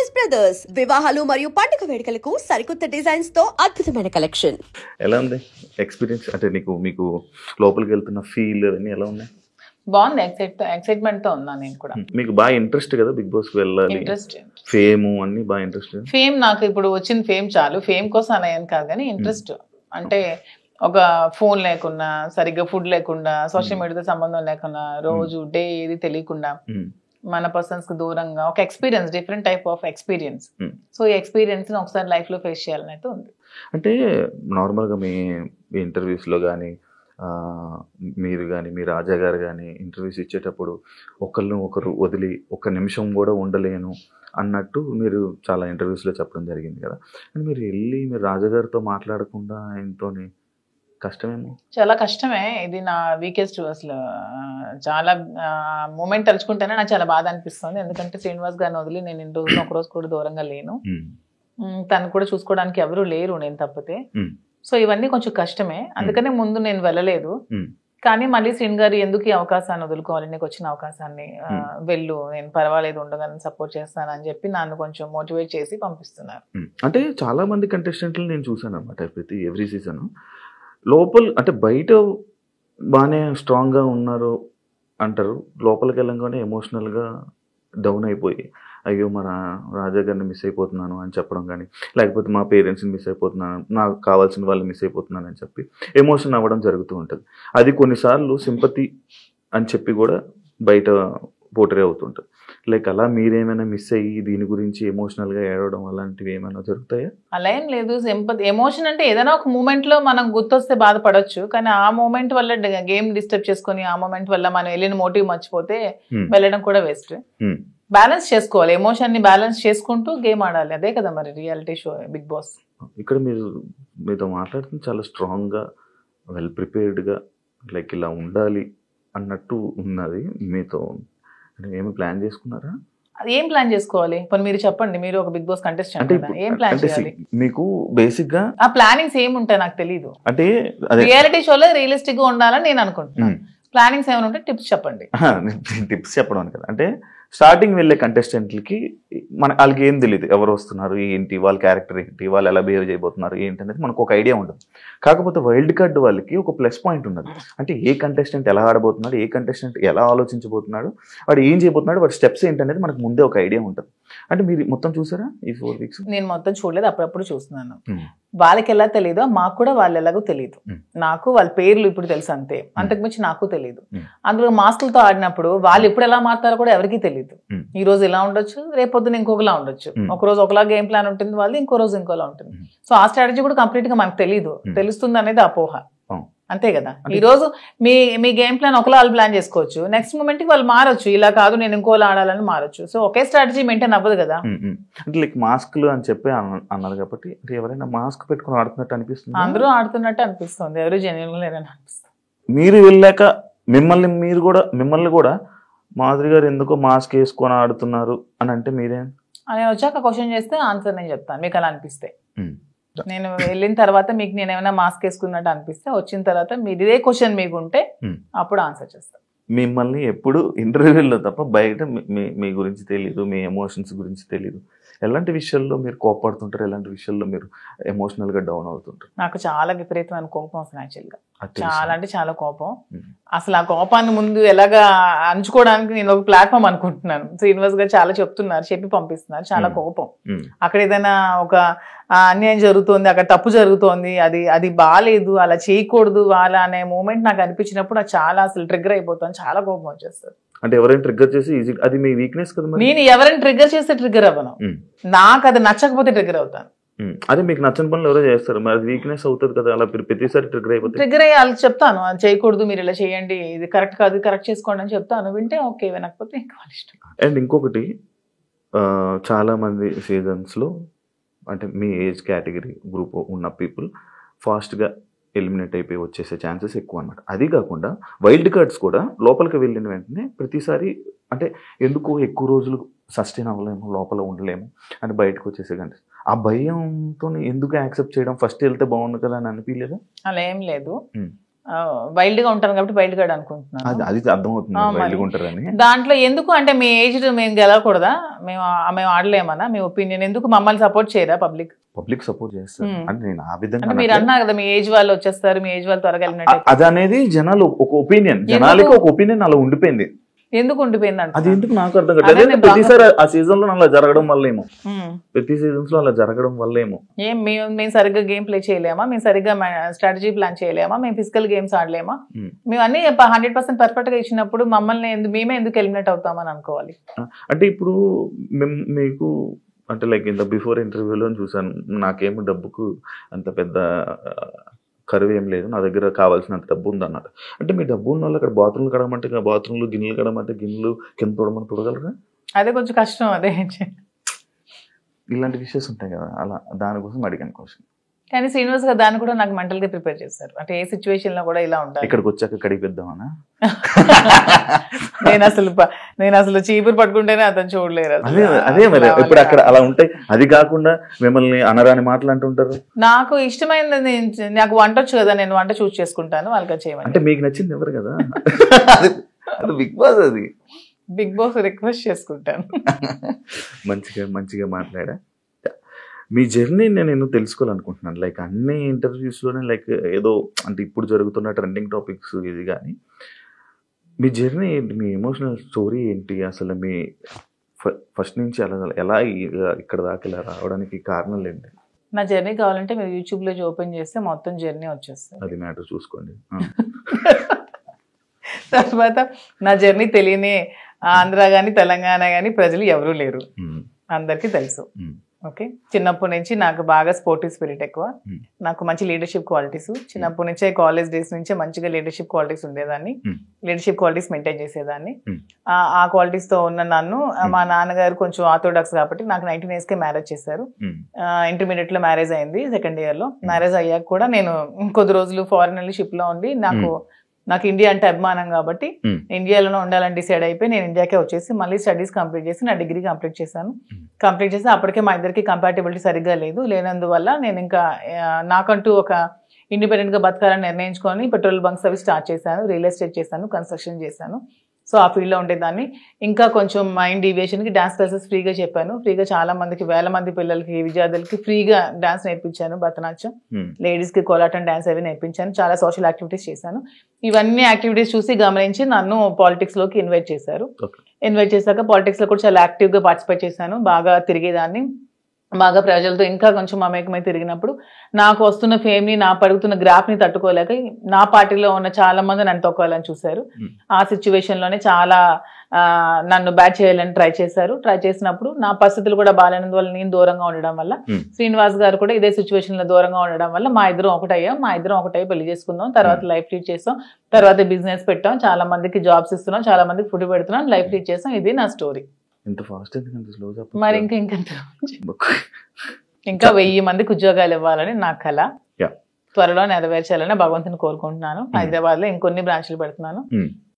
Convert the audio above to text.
Choice Brothers వివాహాలు మరియు పండుగ వేడుకలకు సరికొత్త డిజైన్స్ తో అద్భుతమైన కలెక్షన్. ఎలా ఉంది ఎక్స్పీరియన్స్? అంటే మీకు లోపలికి వెళ్తున్న ఫీల్ అవన్నీ ఎలా ఉన్నాయి? బాగుంది. ఎక్సైట్మెంట్ తో ఉన్నా నేను కూడా. మీకు బాగా ఇంట్రెస్ట్ కదా బిగ్ బాస్ కి వెళ్ళాలి, ఇంట్రెస్ట్, ఫేమ్ అన్ని బాగా ఇంట్రెస్ట్. ఫేమ్ నాకు ఇప్పుడు వచ్చిన ఫేమ్ చాలు, ఫేమ్ కోసం అన్నాయని కాదు కానీ ఇంట్రెస్ట్ అంటే ఒక ఫోన్ లేకుండా, సరిగ్గా ఫుడ్ లేకుండా, సోషల్ మీడియాతో సంబంధం లేకుండా, రోజు డే ఏది తెలియకుండా మన పర్సన్స్ కి దూరంగా ఒక experience, different type of experience. So ఈ ఎక్స్పీరియన్స్ ని ఒకసారి లైఫ్ లో ఫేస్ చేయాలని అయితే ఉంది. అంటే నార్మల్ గా మీ ఇంటర్వ్యూస్ లో కానీ మీరు కానీ మీ రాజా గారు కానీ ఇంటర్వ్యూస్ ఇచ్చేటప్పుడు ఒకరు వదిలి ఒక్క నిమిషం కూడా ఉండలేను అన్నట్టు మీరు చాలా ఇంటర్వ్యూస్లో చెప్పడం జరిగింది కదా. అంటే మీరు వెళ్ళి మీరు రాజాగారితో మాట్లాడకుండా ఆయనతోని కష్టమేమో? చాలా కష్టమే. ఇది నా వీకెస్ట్ అసలు. చాలా మూమెంట్ తలుచుకుంటేనే నాకు చాలా బాధ అనిపిస్తుంది. ఎందుకంటే శ్రీనివాస్ గారిని వదిలి నేను ఇన్ని రోజులు ఒక రోజు కూడా దూరంగా లేను. తను కూడా చూసుకోవడానికి ఎవరు లేరు నేను తప్పితే. సో ఇవన్నీ కొంచెం కష్టమే. అందుకనే ముందు నేను వెళ్ళలేదు. కానీ మళ్ళీ శ్రీన్ గారు ఎందుకు ఈ అవకాశాన్ని వదులుకోవాలి, నీకు వచ్చిన అవకాశాన్ని వెళ్ళు, నేను పర్వాలేదు ఉండగానే సపోర్ట్ చేస్తానని చెప్పి నన్ను కొంచెం మోటివేట్ చేసి పంపిస్తున్నారు. అంటే చాలా మంది కంటెస్టెంట్లు నేను చూసాను అనమాట ప్రతి ఎవ్రీ సీజన్. లోపల అంటే బయట బాగానే స్ట్రాంగ్గా ఉన్నారు అంటారు, లోపలికి వెళ్ళంగానే ఎమోషనల్గా డౌన్ అయిపోయి అయ్యో మన రాజా గారిని మిస్ అయిపోతున్నాను అని చెప్పడం కానీ, లేకపోతే మా పేరెంట్స్ని మిస్ అయిపోతున్నాను, నాకు కావాల్సిన వాళ్ళు మిస్ అయిపోతున్నాను అని చెప్పి ఎమోషన్ అవ్వడం జరుగుతూ ఉంటుంది. అది కొన్నిసార్లు సింపతి అని చెప్పి కూడా బయట పోటరీ అవుతుంటుంది. లైక్ అలా మీరేమైనా మిస్ అయ్యి దీని గురించి ఎమోషనల్గా ఏడవడం అలాంటివి ఏమైనా జరుగుతాయా? అలా ఏం లేదు. సింపతి, ఎమోషన్ అంటే ఏదైనా ఒక మూమెంట్ లో మనం గుర్తొస్తే బాధపడొచ్చు. కానీ ఆ మూమెంట్ వల్ల గేమ్ డిస్టర్బ్ చేసుకుని ఆ మూమెంట్ వల్ల మనం వెళ్ళిన మోటివ్ మర్చిపోతే వెళ్ళడం కూడా వేస్ట్. బ్యాలెన్స్ చేసుకోవాలి, ఎమోషన్ ని బ్యాలెన్స్ చేసుకుంటూ గేమ్ ఆడాలి. అదే కదా మరి రియాలిటీ షో బిగ్ బాస్. ఇక్కడ మీతో మాట్లాడుతుంది చాలా స్ట్రాంగ్ గా, వెల్ ప్రిపేర్డ్ గా, లైక్ ఇలా ఉండాలి అన్నట్టు ఉన్నది. మీతో ఏమి ప్లాన్ చేసుకున్నారా? అది ఏం ప్లాన్ చేసుకోవాలి? పోనీ మీరు చెప్పండి, మీరు ఒక బిగ్ బాస్ కంటెస్టెంట్ కదా, ఏం ప్లాన్ చేయాలి? మీకు బేసిక్ గా ఆ ప్లానింగ్స్ ఏమి ఉంటాయి నాకు తెలియదు. అంటే రియాలిటీ షోలో రియలిస్టిక్ గా ఉండాలని నేను అనుకుంటున్నాను. ప్లానింగ్స్ ఏమైనా ఉంటే టిప్స్ చెప్పండి. టిప్స్ చెప్పడం కదా, అంటే స్టార్టింగ్ వెళ్ళే కంటెస్టెంట్లకి వాళ్ళకి ఏం తెలియదు, ఎవరు వస్తున్నారు ఏంటి, వాళ్ళ క్యారెక్టర్ ఏంటి, వాళ్ళు ఎలా బిహేవ్ చేయబోతున్నారు ఏంటి అనేది మనకు ఒక ఐడియా ఉంటుంది. కాకపోతే వైల్డ్ కార్డ్ వాళ్ళకి ఒక ప్లస్ పాయింట్ ఉన్నది. అంటే ఏ కంటెస్టెంట్ ఎలా ఆడబోతున్నాడు, ఏ కంటెస్టెంట్ ఎలా ఆలోచించబోతున్నాడు, వాడు ఏం చేయబోతున్నాడు, వాడి స్టెప్స్ ఏంటి అనేది మనకు ముందే ఒక ఐడియా ఉంటుంది. అంటే మీరు మొత్తం చూసారా ఈ 4 weeks? నేను మొత్తం చూడలేదు, అప్పుడప్పుడు చూస్తున్నాను. వాళ్ళకి ఎలా తెలియదో మాకు కూడా వాళ్ళు ఎలాగో తెలియదు. నాకు వాళ్ళ పేర్లు ఇప్పుడు తెలుసు అంతే, అంతకుమించి నాకు తెలియదు. అందులో మాస్కులతో ఆడినప్పుడు వాళ్ళు ఎప్పుడు ఎలా మారుతారో కూడా ఎవరికీ తెలియదు. ఈ రోజు ఇలా ఉండొచ్చు, రేపొద్దున ఇంకొకలా ఉండొచ్చు. ఒక రోజు ఒకలా గేమ్ ప్లాన్ ఉంటుంది వాళ్ళు, ఇంకో రోజు ఇంకోలా ఉంటుంది. సో ఆ స్ట్రాటజీ కూడా కంప్లీట్ గా మనకు తెలియదు. తెలుస్తుంది అనేది అపోహ, అంతే కదా. ఈ రోజు మీ గేమ్ ప్లాన్ ఒకలా వాళ్ళు ప్లాన్ చేసుకోవచ్చు, నెక్స్ట్ మూమెంట్ కి వాళ్ళు మారొచ్చు, ఇలా కాదు నేను ఇంకోలా ఆడాలని మారొచ్చు. సో ఒకే స్ట్రాటజీ మెయింటైన్ అవ్వదు కదా. అంటే లైక్ మాస్క్లు అని చెప్పి అన్నారు కాబట్టి ఎవరైనా మాస్క్ పెట్టుకుని ఆడుతున్నట్టు అనిపిస్తుంది? అందరూ ఆడుతున్నట్టు అనిపిస్తుంది, ఎవరు జెన్యూన్ లేరని అనిపిస్తుంది. మీరు వెళ్ళాక మిమ్మల్ని కూడా మాధురి గారు ఎందుకో మాస్క్ వేసుకొని ఆడుతున్నారు అని అంటే మీరేం? నేను వచ్చాక క్వశ్చన్ చేస్తే ఆన్సర్ నేను చెప్తాను, మీకు అలా అనిపిస్తే. నేను వెళ్ళిన తర్వాత మీకు నేను ఏమైనా మాస్క్ వేసుకున్నట్టు అనిపిస్తే, వచ్చిన తర్వాత మీరు ఇదే క్వశ్చన్ మీకు ఉంటే అప్పుడు ఆన్సర్ చేస్తాను. మిమ్మల్ని ఎప్పుడు ఇంటర్వ్యూలో తప్ప బయట మీ గురించి తెలియదు, మీ ఎమోషన్స్ గురించి తెలియదు. ఎలాంటి విషయాల్లో మీరు కోపడుతుంటారు, ఎలాంటి విషయాల్లో మీరు ఎమోషనల్ గా డౌన్ అవుతుంటారు? నాకు చాలా విపరీతమైన కోపం వస్తుంది యాక్చువల్గా, చాలా అంటే చాలా కోపం. అసలు ఆ కోపాన్ని ముందు ఎలాగా అంచుకోవడానికి నేను ఒక ప్లాట్ఫామ్ అనుకుంటున్నాను. శ్రీనివాస్ గారు చాలా చెప్తున్నారు, చెప్పి పంపిస్తున్నారు. చాలా కోపం. అక్కడ ఏదైనా ఒక అన్యాయం జరుగుతోంది, అక్కడ తప్పు జరుగుతోంది, అది బాగాలేదు, అలా చేయకూడదు వాళ్ళ అనే మూమెంట్ నాకు అనిపించినప్పుడు నాకు చాలా అసలు ట్రిగ్గర్ అయిపోతాను, చాలా కోపం వచ్చేస్తుంది. అంటే ఎవరైనా ట్రిగ్గర్ చేసి అది మీ వీక్నెస్ కదా. నేను ఎవరైనా ట్రిగ్గర్ చేస్తే ట్రిగ్గర్ అవ్వను, నాకు అది నచ్చకపోతే ట్రిగ్గర్ అవుతాను. అదే మీకు నచ్చని పనులు ఎవరో చేస్తారు, మరి అది వీక్నెస్ అవుతుంది కదా. అలా ప్రతిసారి ట్రిగ్గర్ అయిపోతుంది. ట్రిగ్గర్ అయ్యి వాళ్ళకి చెప్తాను, అది చేయకూడదు, మీరు ఇలా చేయండి, ఇది కరెక్ట్ కాదు, కరెక్ట్ చేసుకోండి అని చెప్తాను. వింటే ఓకే, వినకపోతే ఇంకా వాళ్ళ ఇష్టం. అండ్ ఇంకొకటి, చాలా మంది సీజన్స్లో అంటే మీ ఏజ్ కేటగిరీ గ్రూప్ ఉన్న పీపుల్ ఫాస్ట్గా ఎలిమినేట్ అయిపోయి వచ్చేసే ఛాన్సెస్ ఎక్కువ అనమాట. అది కాకుండా వైల్డ్ కార్డ్స్ కూడా లోపలికి వెళ్ళిన వెంటనే ప్రతిసారి అంటే ఎందుకు ఎక్కువ రోజులు సస్టైన్ అవ్వలేము, లోపల ఉండలేము అని బయటకు వచ్చేసే కంటే ఆ భయంతో ఎందుకు యాక్సెప్ట్ చేయడం, ఫస్ట్ వెళ్తే బాగుంది కదా అని అనిపించలేదా? అలా ఏం లేదు. వైల్డ్ గా ఉంటాను కాబట్టి వైల్డ్ గార్డ్ అనుకుంటున్నాను. అది అర్థమవుతుంది మరి. వైల్డ్గా ఉంటారని. దాంట్లో ఎందుకు అంటే మీ ఏజ్ మేము గెలవకూడదా, మేము ఆడలేమన్నా, మీ ఒపీనియన్ ఎందుకు మమ్మల్ని సపోర్ట్ చేయరా పబ్లిక్ సపోర్ట్ చేస్తారు అంటే నేను ఆ అంటే విధంగా మీరు అన్నారు కదా మీ ఏజ్ వాళ్ళు వచ్చేస్తారు, మీ ఏజ్ వాళ్ళు త్వరగా వెళ్ళినట్టు. అది అనేది జనాలు ఒక ఒపీనియన్, జనాలకి ఒక ఒపీనియన్ అలా ఉండిపోయింది. ఎందుకు ఉండిపోయింది అంటే అది ఎందుకు నాకు అర్థం కాదు. ప్రతిసారి ఆ సీజన్ లో అలా జరగడం వల్ల ఏమో, ప్రతి సీజన్స్ లో అలా జరగడం వల్ల ఏమో. మేము సరిగ్గా గేమ్ ప్లే చేయలేమా, మేము సరిగ్గా స్ట్రాటజీ ప్లాన్ చేయలేమా, మేము ఫిజికల్ గేమ్స్ ఆడలేమా, మేము అన్ని 100% పర్ఫెక్ట్ గా ఇచ్చినప్పుడు మమ్మల్ని మేమే ఎందుకు ఎలిమినేట్ అవుతామని అనుకోవాలి. అంటే ఇప్పుడు మీకు అంటే లైక్ ఇంత బిఫోర్ ఇంటర్వ్యూలో చూసాను, నాకేమో డబ్బుకు అంత పెద్ద కరువు ఏం లేదు, నా దగ్గర కావాల్సినంత డబ్బు ఉంది అన్నట్టు. అంటే మీ డబ్బు ఉన్న వాళ్ళు అక్కడ బాత్రూమ్లు కడమంటే బాత్రూమ్లు, గిన్నెలు కడమంటే గిన్నెలు, కింద తోడమని తోడగలరా? అదే కొంచెం కష్టం. అదే ఇలాంటి విషయాలు ఉంటాయి కదా, అలా దానికోసం అడిగాను క్వశ్చన్. కానీ శ్రీనివాస్ గారు దాన్ని కూడా నాకు మెంటల్ గా ప్రిపేర్ చేస్తారు. అంటే ఏ సిచ్యువేషన్ లో కూడా ఇలా ఉంటాయి. ఇక్కడికి వచ్చాక కడిగిద్దామనా? నేను అసలు చీపురు పట్టుకుంటేనే అతను చూడలేరు. అదే మరి ఇప్పుడు అక్కడ అలా ఉంటాయి. అది కాకుండా మిమ్మల్ని అనరాని మాటలు అంటుంటారు. నాకు ఇష్టమైనది, నాకు వంట వచ్చు కదా, నేను వంట చూస్ చేసుకుంటాను, వాళ్ళకి చేయమని. అంటే మీకు నచ్చింది ఎవరు కదా, అది బిగ్ బాస్, అది బిగ్ బాస్ రిక్వెస్ట్ చేసుకుంటాను. మంచిగా మాట్లాడా. మీ జర్నీ నేను తెలుసుకోవాలనుకుంటున్నాను. లైక్ అన్ని ఇంటర్వ్యూస్లోనే లైక్ ఏదో అంటే ఇప్పుడు జరుగుతున్న ట్రెండింగ్ టాపిక్స్ ఇది, కానీ మీ జర్నీ ఏంటి, మీ ఎమోషనల్ స్టోరీ ఏంటి, అసలు మీ ఫస్ట్ నుంచి ఎలా ఇక్కడ దాకా ఇలా రావడానికి కారణాలు ఏంటి? నా జర్నీ కావాలంటే మీరు యూట్యూబ్లో ఓపెన్ చేస్తే మొత్తం జర్నీ వచ్చేస్తుంది. అది మ్యాటర్ చూసుకోండి. తర్వాత నా జర్నీ తెలియని ఆంధ్ర కానీ తెలంగాణ కానీ ప్రజలు ఎవరూ లేరు, అందరికీ తెలుసు. ఓకే, చిన్నప్పటి నుంచి నాకు బాగా స్పోర్టివ్ స్పిరిట్ ఎక్కువ, నాకు మంచి లీడర్షిప్ క్వాలిటీస్ చిన్నప్పటి నుంచే, కాలేజ్ డేస్ నుంచే మంచిగా లీడర్షిప్ క్వాలిటీస్ ఉండేదాన్ని, లీడర్షిప్ క్వాలిటీస్ మెయింటైన్ చేసేదాన్ని. ఆ క్వాలిటీస్ తో ఉన్న నన్ను మా నాన్నగారు కొంచెం ఆర్థోడాక్స్ కాబట్టి నాకు 19 years కే మ్యారేజ్ చేశారు. ఇంటర్మీడియట్ లో మ్యారేజ్ అయింది, సెకండ్ ఇయర్ లో. మ్యారేజ్ అయ్యాక కూడా నేను కొద్ది రోజులు ఫారెన్ వెళ్ళి షిప్ లో ఉండి, నాకు ఇండియా అంటే అభిమానం కాబట్టి ఇండియాలోనే ఉండాలని డిసైడ్ అయిపోయి నేను ఇండియాకే వచ్చేసి మళ్ళీ స్టడీస్ కంప్లీట్ చేసి నా డిగ్రీ కంప్లీట్ చేశాను. కంప్లీట్ చేసి అప్పటికే మా ఇద్దరికి కంపాటబిలిటీ సరిగ్గా లేనందువల్ల నేను ఇంకా నాకంటూ ఒక ఇండిపెండెంట్ గా బతకాలని నిర్ణయించుకొని పెట్రోల్ బంక్స్ అవి స్టార్ట్ చేశాను, రియల్ ఎస్టేట్ చేశాను, కన్స్ట్రక్షన్ చేశాను. సో ఆ ఫీల్డ్లో ఉండేదాన్ని. ఇంకా కొంచెం మైండ్ డీవియేషన్కి డాన్స్ క్లాసెస్ ఫ్రీగా చెప్పాను. ఫ్రీగా చాలా మందికి, వేల మంది పిల్లలకి, విద్యార్థులకి ఫ్రీగా డాన్స్ నేర్పించాను, భరతనాట్యం, లేడీస్కి కోలాటం డాన్స్ అవి నేర్పించాను. చాలా సోషల్ యాక్టివిటీస్ చేశాను. ఇవన్నీ యాక్టివిటీస్ చూసి గమనించి నన్ను పాలిటిక్స్లోకి ఇన్వైట్ చేశారు. ఇన్వైట్ చేశాక పాలిటిక్స్లో కూడా చాలా యాక్టివ్గా పార్టిసిపేట్ చేశాను. బాగా తిరిగేదాన్ని, బాగా ప్రజలతో ఇంకా కొంచెం మమేకమై తిరిగినప్పుడు నాకు వస్తున్న ఫేమ్ని, నా పడుగుతున్న గ్రాఫ్ని తట్టుకోలేక నా పార్టీలో ఉన్న చాలా మంది నన్ను తొక్కాలని చూశారు. ఆ సిచ్యువేషన్లోనే చాలా నన్ను బ్యాట్ చేయాలని ట్రై చేశారు. ట్రై చేసినప్పుడు నా పరిస్థితులు కూడా బాగాలేనందువల్ల, నేను దూరంగా ఉండడం వల్ల, శ్రీనివాస్ గారు కూడా ఇదే సిచ్యువేషన్లో దూరంగా ఉండడం వల్ల మా ఇద్దరం ఒకటై పెళ్లి చేసుకుందాం, తర్వాత లైఫ్ లీడ్ చేస్తాం, తర్వాత బిజినెస్ పెట్టాం, చాలా మందికి జాబ్స్ ఇస్తున్నాం, చాలా మందికి ఫుడ్ పెడుతున్నాం, లైఫ్ లీడ్ చేస్తాం. ఇది నా స్టోరీ. ఇంత ఫాస్ట్ ఎందుకంటే స్లో చెప్పు. మరి ఇంకా 1000 మందికి ఉద్యోగాలు ఇవ్వాలని నా కళ. త్వరలో నెరవేర్చాలని భగవంతుని కోరుకుంటున్నాను. హైదరాబాద్ లో ఇంకొన్ని బ్రాంచ్లు పెడుతున్నాను.